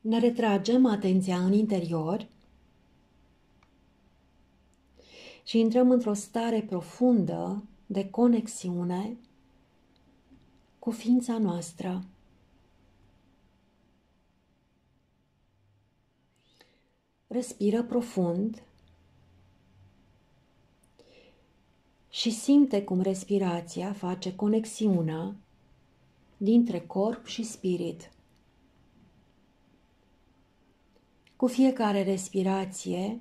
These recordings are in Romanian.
Ne retragem atenția în interior și intrăm într-o stare profundă de conexiune cu ființa noastră. Respiră profund și simte cum respirația face conexiunea dintre corp și spirit. Cu fiecare respirație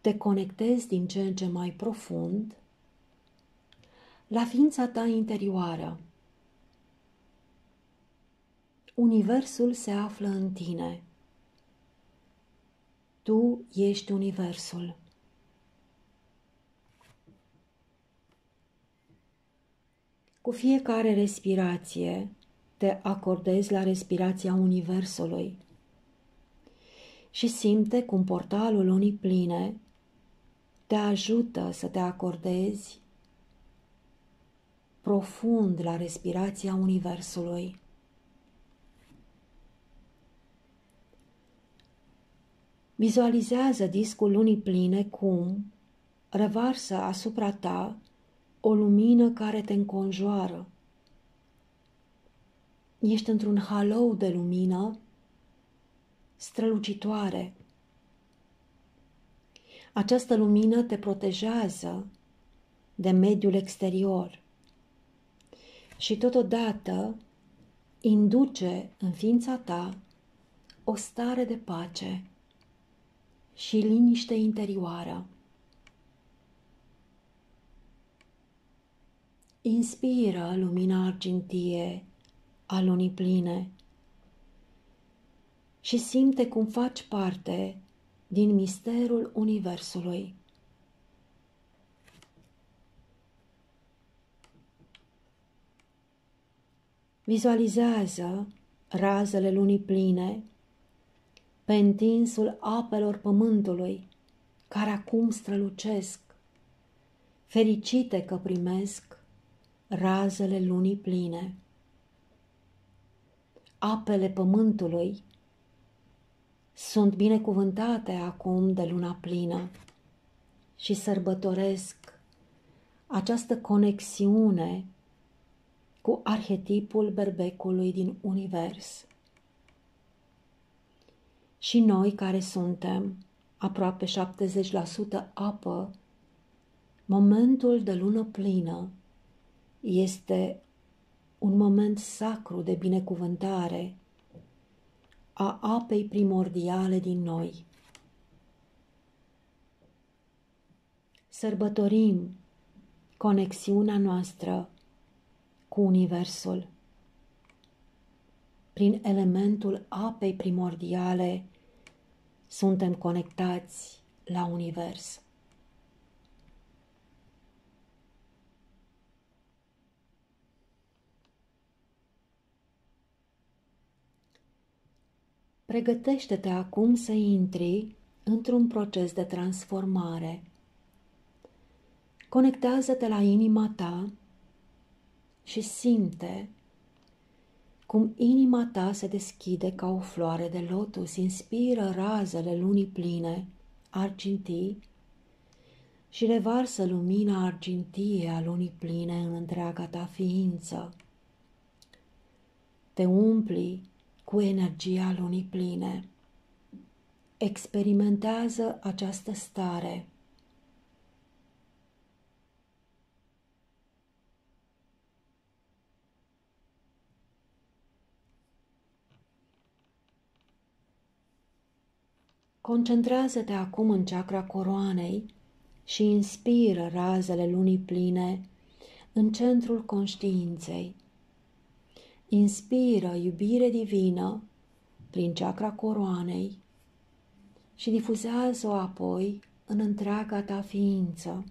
te conectezi din ce în ce mai profund la ființa ta interioară. Universul se află în tine. Tu ești universul. Cu fiecare respirație te acordezi la respirația universului și simte cum portalul lunii pline te ajută să te acordezi profund la respirația universului. Vizualizează discul lunii pline cum revarsă asupra ta o lumină care te înconjoară. Ești într-un halou de lumină strălucitoare. Această lumină te protejează de mediul exterior și totodată induce în ființa ta o stare de pace și liniște interioară. Inspiră lumina argintie a lunii pline și simte cum faci parte din misterul universului. Vizualizează razele lunii pline pe întinsul apelor pământului, care acum strălucesc, fericite că primesc razele lunii pline. Apele pământului sunt binecuvântate acum de luna plină și sărbătoresc această conexiune cu arhetipul berbecului din univers. Și noi care suntem aproape 70% apă, momentul de lună plină este un moment sacru de binecuvântare a apei primordiale din noi. Sărbătorim conexiunea noastră cu Universul. Prin elementul apei primordiale suntem conectați la Univers. Pregătește-te acum să intri într-un proces de transformare. Conectează-te la inima ta și simte cum inima ta se deschide ca o floare de lotus. Inspiră razele lunii pline, argintii, și revarsă lumina argintie a lunii pline în întreaga ta ființă. Te umpli cu energia lunii pline. Experimentează această stare. Concentrează-te acum în chakra coroanei și inspiră razele lunii pline în centrul conștiinței. Inspiră iubire divină prin chakra coroanei și difuzează-o apoi în întreaga ta ființă.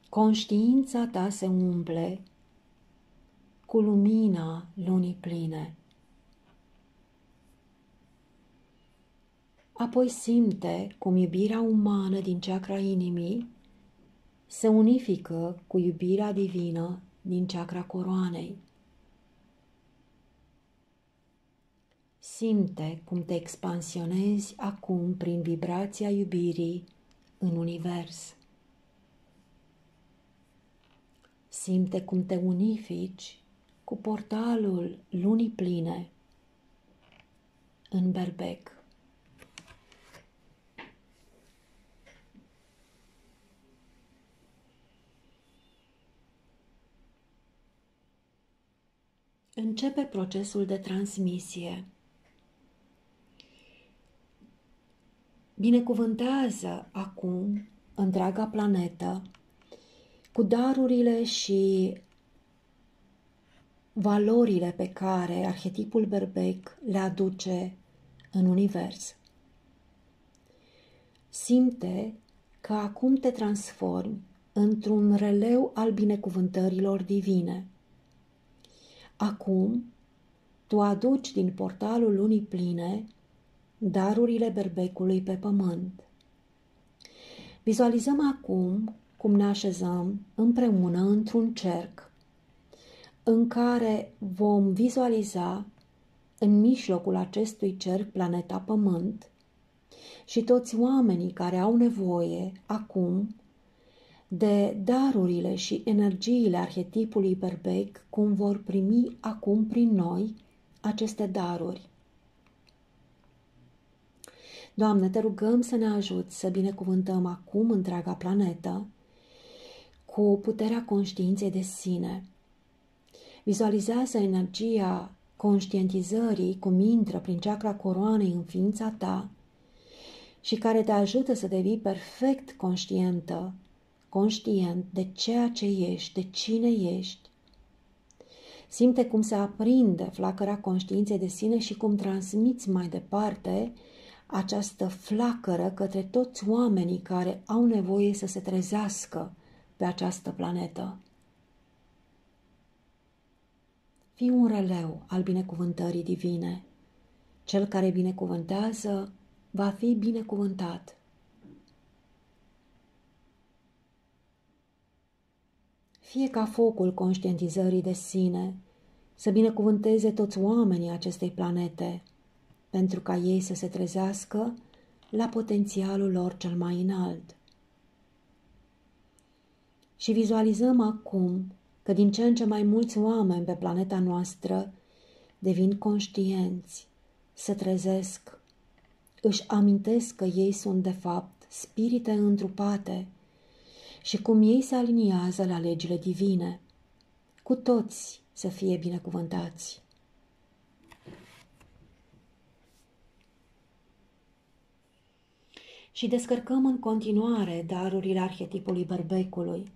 Conștiința ta se umple cu lumina lunii pline. Apoi simte cum iubirea umană din chakra inimii se unifică cu iubirea divină din chakra coroanei. Simte cum te expansionezi acum prin vibrația iubirii în univers. Simte cum te unifici cu portalul lunii pline în Berbec. Începe procesul de transmisie. Binecuvântează acum întreaga planetă cu darurile și valorile pe care arhetipul Berbec le aduce în univers. Simte că acum te transformi într-un releu al binecuvântărilor divine. Acum, tu aduci din portalul lunii pline darurile Berbecului pe pământ. Vizualizăm acum cum ne așezăm împreună într-un cerc în care vom vizualiza în mijlocul acestui cerc planeta Pământ și toți oamenii care au nevoie acum de darurile și energiile arhetipului Berbec, cum vor primi acum prin noi aceste daruri. Doamne, te rugăm să ne ajuți să binecuvântăm acum întreaga planetă cu puterea conștiinței de sine. Vizualizează energia conștientizării cum intră prin chakra coroanei în ființa ta și care te ajută să devii perfect conștient de ceea ce ești, de cine ești. Simte cum se aprinde flacăra conștiinței de sine și cum transmiți mai departe această flacără către toți oamenii care au nevoie să se trezească pe această planetă. Fii un releu al binecuvântării divine. Cel care binecuvântează va fi binecuvântat. Fie ca focul conștientizării de sine să binecuvânteze toți oamenii acestei planete, pentru ca ei să se trezească la potențialul lor cel mai înalt. Și vizualizăm acum că din ce în ce mai mulți oameni pe planeta noastră devin conștienți, se trezesc, își amintesc că ei sunt de fapt spirite întrupate și cum ei se aliniază la legile divine. Cu toți să fie binecuvântați. Și descărcăm în continuare darurile arhetipului Berbecului.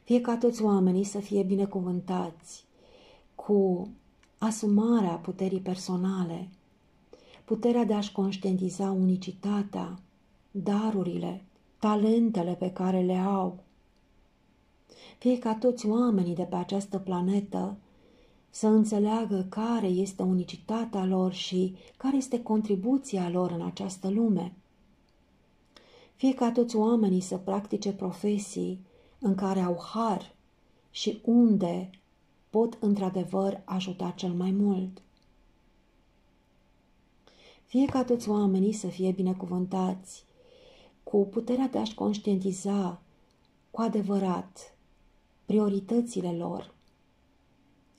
Fie ca toți oamenii să fie binecuvântați cu asumarea puterii personale, puterea de a-și conștientiza unicitatea, darurile, talentele pe care le au. Fie ca toți oamenii de pe această planetă să înțeleagă care este unicitatea lor și care este contribuția lor în această lume. Fie ca toți oamenii să practice profesii în care au har și unde pot într-adevăr ajuta cel mai mult. Fie ca toți oamenii să fie binecuvântați cu puterea de a-și conștientiza cu adevărat prioritățile lor,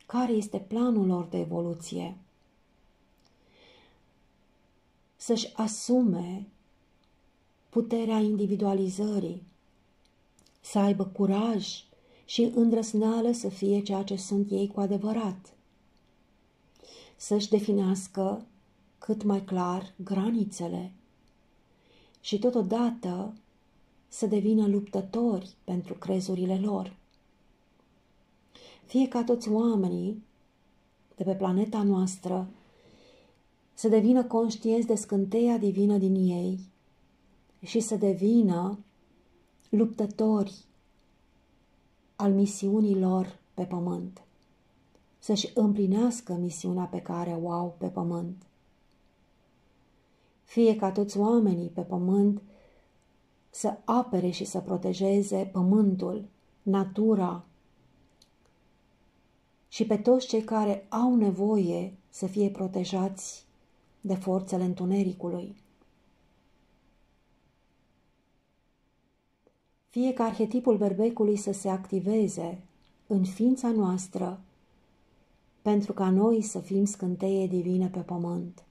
care este planul lor de evoluție, să-și asume puterea individualizării, să aibă curaj și îndrăzneală să fie ceea ce sunt ei cu adevărat, să-și definească cât mai clar granițele și totodată să devină luptători pentru crezurile lor. Fie ca toți oamenii de pe planeta noastră să devină conștienți de scânteia divină din ei și să devină luptători al misiunii lor pe pământ, să-și împlinească misiunea pe care o au pe pământ. Fie ca toți oamenii pe pământ să apere și să protejeze pământul, natura și pe toți cei care au nevoie să fie protejați de forțele întunericului. Fie ca arhetipul berbecului să se activeze în ființa noastră pentru ca noi să fim scânteie divine pe pământ,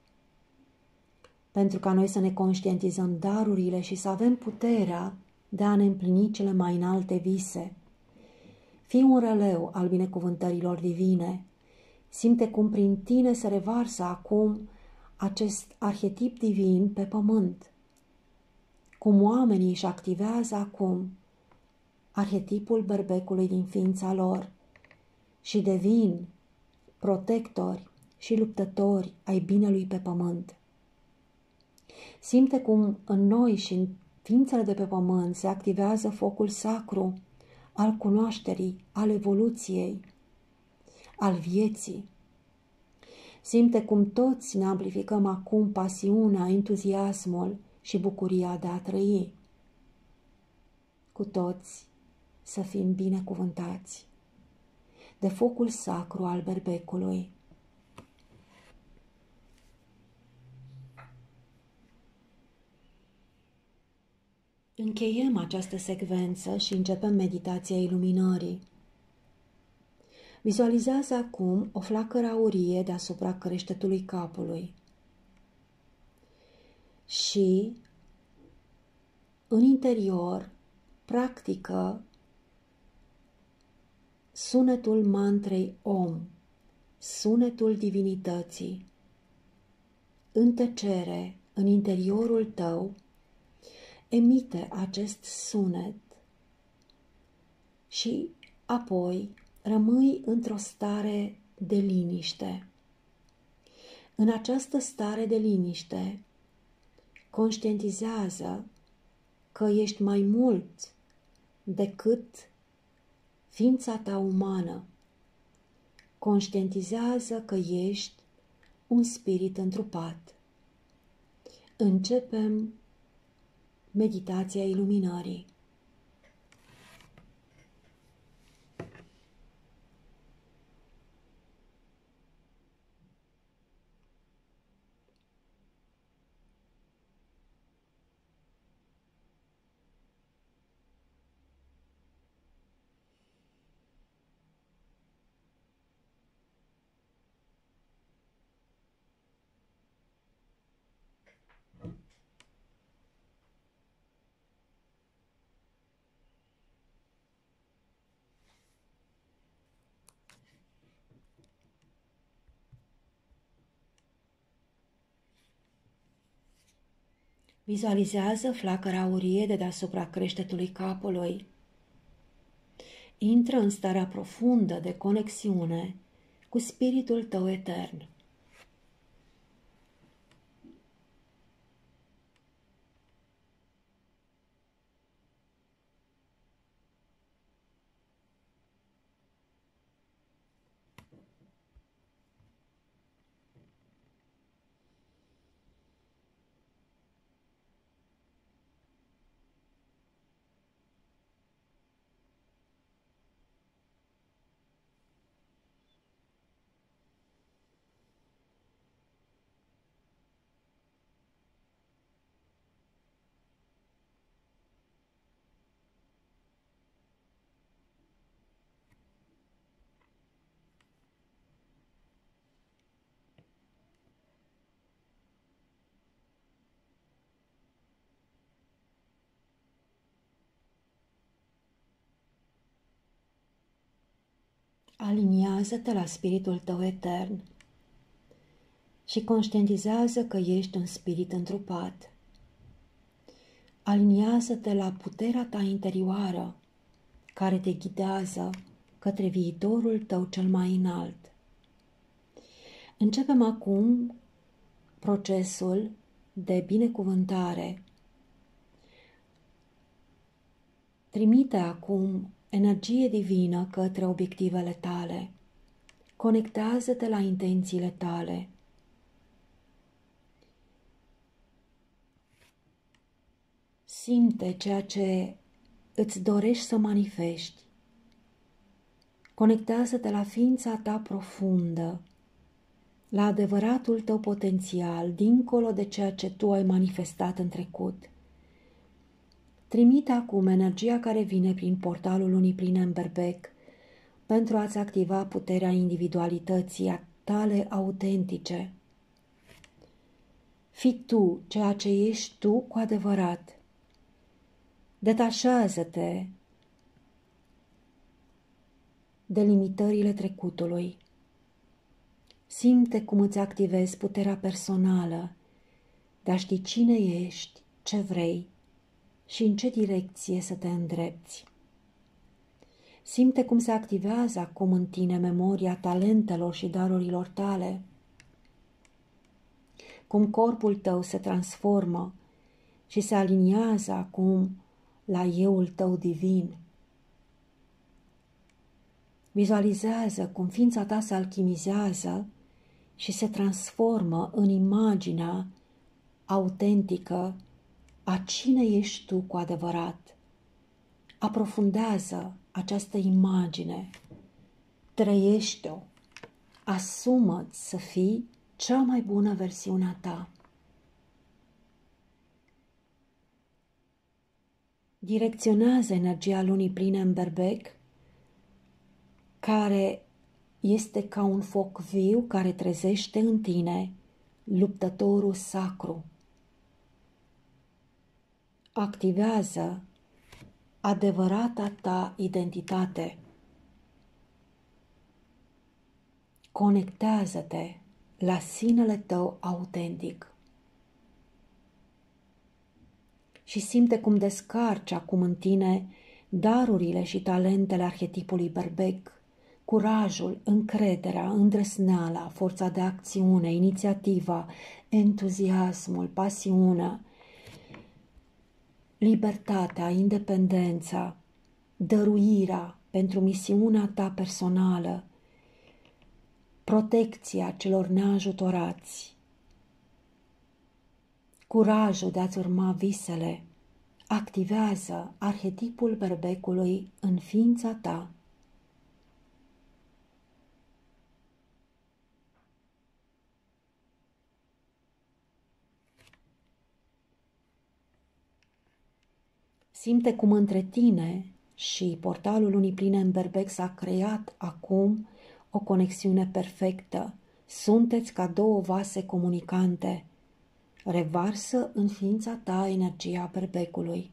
pentru ca noi să ne conștientizăm darurile și să avem puterea de a ne împlini cele mai înalte vise. Fii un releu al binecuvântărilor divine. Simte cum prin tine se revarsă acum acest arhetip divin pe pământ. Cum oamenii își activează acum arhetipul berbecului din ființa lor și devin protectori și luptători ai binelui pe pământ. Simte cum în noi și în ființele de pe pământ se activează focul sacru al cunoașterii, al evoluției, al vieții. Simte cum toți ne amplificăm acum pasiunea, entuziasmul și bucuria de a trăi. Cu toți să fim binecuvântați de focul sacru al berbecului. Încheiem această secvență și începem meditația iluminării. Vizualizează acum o flacără aurie deasupra creștetului capului și în interior practică sunetul mantrei Om, sunetul divinității. În tăcere, în interiorul tău, emite acest sunet și apoi rămâi într-o stare de liniște. În această stare de liniște, conștientizează că ești mai mult decât ființa ta umană. Conștientizează că ești un spirit întrupat. Începem meditația iluminării. Vizualizează flacăra aurie de deasupra creștetului capului. Intră în starea profundă de conexiune cu spiritul tău etern. Aliniază-te la spiritul tău etern și conștientizează că ești un spirit întrupat. Aliniază-te la puterea ta interioară care te ghidează către viitorul tău cel mai înalt. Începem acum procesul de binecuvântare. Trimite acum energie divină către obiectivele tale. Conectează-te la intențiile tale. Simte ceea ce îți dorești să manifesti. Conectează-te la ființa ta profundă la adevăratul tău potențial, dincolo de ceea ce tu ai manifestat în trecut. Trimite acum energia care vine prin portalul lunii pline în berbec pentru a-ți activa puterea individualității tale autentice. Fii tu ceea ce ești tu cu adevărat. Detașează-te de limitările trecutului. Simte cum îți activezi puterea personală de a ști cine ești, ce vrei și în ce direcție să te îndrepți. Simte cum se activează acum în tine memoria talentelor și darurilor tale, cum corpul tău se transformă și se aliniază acum la euul tău divin. Vizualizează cum ființa ta se alchimizează și se transformă în imaginea autentică a cine ești tu cu adevărat. Aprofundează această imagine, trăiește-o, asumă-ți să fii cea mai bună versiune a ta. Direcționează energia lunii pline în berbec, care este ca un foc viu care trezește în tine luptătorul sacru. Activează adevărata ta identitate. Conectează-te la sinele tău autentic. Și simte cum descarci acum în tine darurile și talentele arhetipului berbec, curajul, încrederea, îndrăzneala, forța de acțiune, inițiativa, entuziasmul, pasiunea, libertatea, independența, dăruirea pentru misiunea ta personală, protecția celor neajutorați, curajul de a-ți urma visele. Activează arhetipul berbecului în ființa ta. Simte cum între tine și portalul lunii pline în berbec s-a creat acum o conexiune perfectă. Sunteți ca două vase comunicante. Revarsă în ființa ta energia berbecului.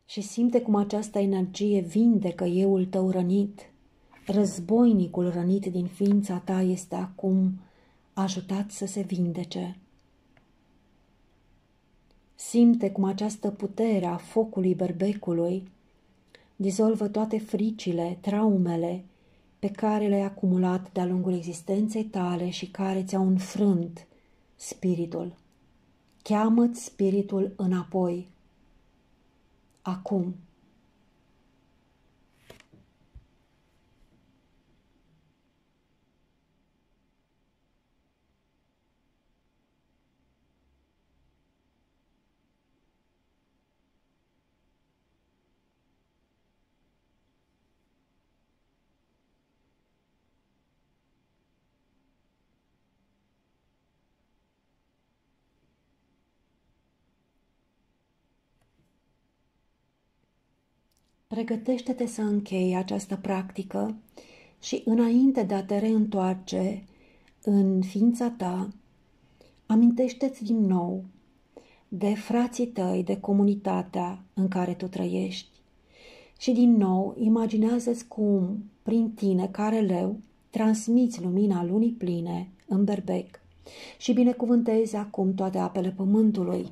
Și simte cum această energie vindecă euul tău rănit. Războinicul rănit din ființa ta este acum ajutat să se vindece. Simte cum această putere a focului berbecului dizolvă toate fricile, traumele pe care le-ai acumulat de-a lungul existenței tale și care ți-au înfrânt spiritul. Cheamă-ți spiritul înapoi. Acum. Pregătește-te să închei această practică și înainte de a te reîntoarce în ființa ta, amintește-ți din nou de frații tăi, de comunitatea în care tu trăiești și din nou imaginează-ți cum, prin tine, ca releu, transmiți lumina lunii pline în berbec și binecuvântezi acum toate apele pământului.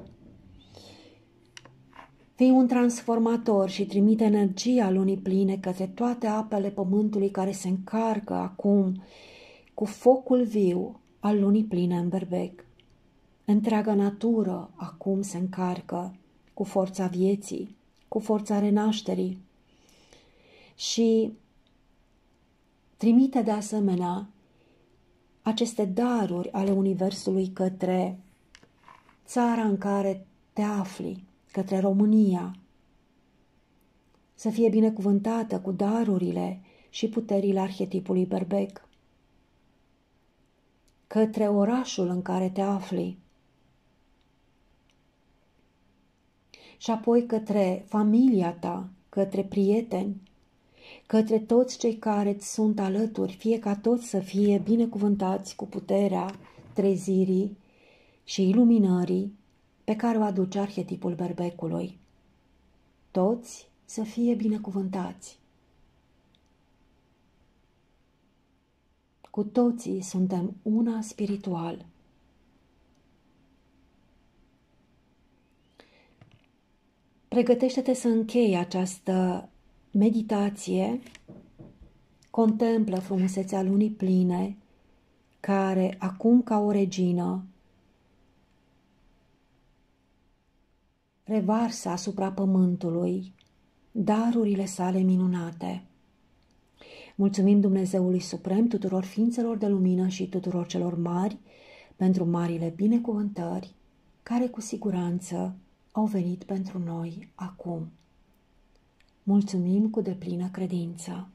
Fii un transformator și trimite energia lunii pline către toate apele pământului care se încarcă acum cu focul viu al lunii pline în berbec. Întreaga natură acum se încarcă cu forța vieții, cu forța renașterii și trimite de asemenea aceste daruri ale Universului către țara în care te afli, către România, să fie binecuvântată cu darurile și puterile arhetipului berbec, către orașul în care te afli și apoi către familia ta, către prieteni, către toți cei care îți sunt alături, fie ca toți să fie binecuvântați cu puterea trezirii și iluminării pe care o aduce arhetipul berbecului. Toți să fie binecuvântați. Cu toții suntem una spiritual. Pregătește-te să închei această meditație. Contemplă frumusețea lunii pline, care acum ca o regină revarsă asupra pământului darurile sale minunate. Mulțumim Dumnezeului Suprem, tuturor ființelor de lumină și tuturor celor mari pentru marile binecuvântări care cu siguranță au venit pentru noi acum. Mulțumim cu deplină credință.